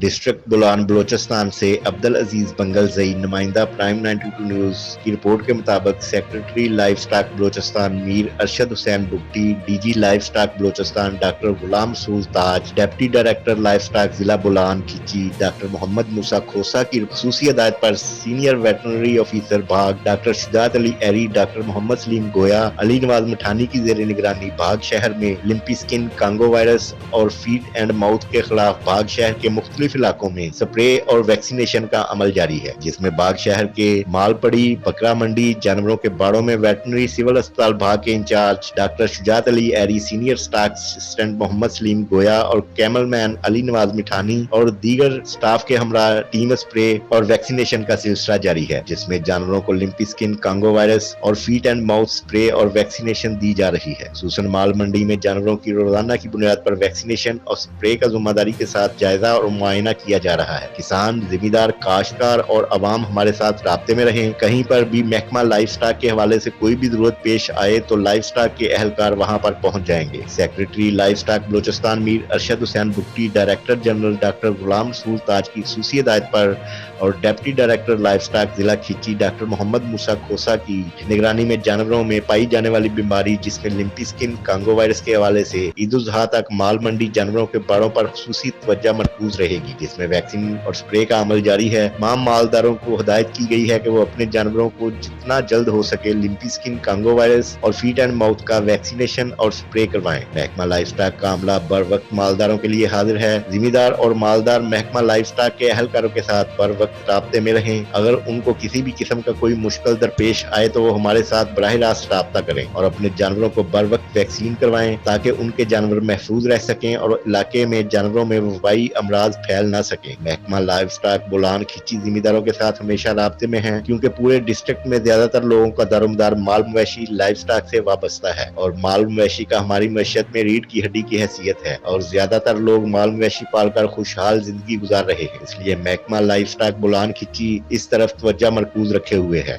District Bolan Balochistan سے عبدل عزیز بنگل زئی نمائندہ prime 92 news کی رپورٹ کے مطابق secretary livestock Balochistan Mir Arshad Hussain Bugti, D G livestock Balochistan doctor Ghulam Masood Taj, deputy director livestock ضلع بولان کھچی ڈاکٹر محمد موسیٰ کھوسہ کی خصوصی ہدایت پر senior veterinary officer Bhag doctor Shujaat Ali ایری، ڈاکٹر محمد سلیم گویا، علی نواز مٹھانی کی زیر نگرانی بھاگ شہر میں لمپی سکن، کانگو وائرس اور فیٹ اینڈ ماؤتھ کے خلاف بھاگ شہر کے مختلف علاقوں میں سپرے اور ویکسینیشن کا عمل جاری ہے، جس میں باغ شہر کے مال پڑی، بکرا منڈی، جانوروں کے باڑوں میں ویٹرنری سول اسپتال بھاگ کے انچارج ڈاکٹر شجاعت علی ایری، سینئر سٹاک اسسٹنٹ محمد سلیم گویا اور کیمل مین علی نواز مٹھانی اور دیگر سٹاف کے ہمراہ ٹیم اسپرے اور ویکسینیشن کا سلسلہ جاری ہے، جس میں جانوروں کو لمپی سکن، کانگو وائرس اور فیٹ اینڈ ماؤتھ سپرے اور ویکسینیشن دی جا رہی ہے۔ خصوصاً مال منڈی میں جانوروں کی روزانہ کی بنیاد پر ویکسینیشن اور سپرے کا ذمہ داری کے ساتھ جائزہ اور معائنہ کیا جا رہا ہے۔ کسان، زمیندار، کاشتکار اور عوام ہمارے ساتھ رابطے میں رہیں۔ کہیں پر بھی محکمہ لائف سٹاک کے حوالے سے کوئی بھی ضرورت پیش آئے تو لائف سٹاک کے اہلکار وہاں پر پہنچ جائیں گے۔ Secretary livestock Balochistan Mir Arshad Hussain Bugti, director general doctor Ghulam Masood تاج کی خصوصی ہدایت پر اور ڈپٹی ڈائریکٹر لائف سٹاک ضلع کھچی ڈاکٹر محمد موسیٰ کھوسہ کی نگرانی میں جانوروں میں پائی جانے والی بیماری جس میں لمپی سکن، کانگو وائرس کے حوالے سے عید الاضحیٰ تک مال منڈی جانوروں کے باڑوں پر خصوصی توجہ مرکوز رہے گی، جس میں ویکسین اور سپرے کا عمل جاری ہے۔ تمام مالداروں کو ہدایت کی گئی ہے کہ وہ اپنے جانوروں کو جتنا جلد ہو سکے لمپی سکن، کانگو وائرس اور فیٹ اینڈ ماؤتھ کا ویکسینیشن اور سپرے کروائیں۔ محکمہ لائف سٹاک کا عملہ بر وقت مالداروں کے لیے حاضر ہے۔ زمیندار اور مالدار محکمہ لائف سٹاک کے اہلکاروں کے ساتھ بر وقت رابطے میں رہیں۔ اگر ان کو کسی بھی قسم کا کوئی مشکل درپیش آئے تو وہ ہمارے ساتھ براہ راست رابطہ کریں اور اپنے جانوروں کو بر وقت ویکسین کروائیں تاکہ ان کے جانور محفوظ رہ سکیں اور علاقے میں جانوروں میں وبائی امراض پھیل نہ سکیں۔ محکمہ لائف سٹاک بولان کھچی زمینداروں کے ساتھ ہمیشہ رابطے میں ہیں، کیونکہ پورے ڈسٹرکٹ میں زیادہ تر لوگوں کا دار و مدار مال مویشی لائف سٹاک سے وابستہ ہے اور مال مویشی کا ہماری معیشت میں ریڑھ کی ہڈی کی حیثیت ہے اور زیادہ تر لوگ مال مویشی پال کر خوشحال زندگی گزار رہے ہیں۔ اس لیے محکمہ لائف سٹاک بولان کھچی اس طرف توجہ مرکوز رکھے ہوئے ہے۔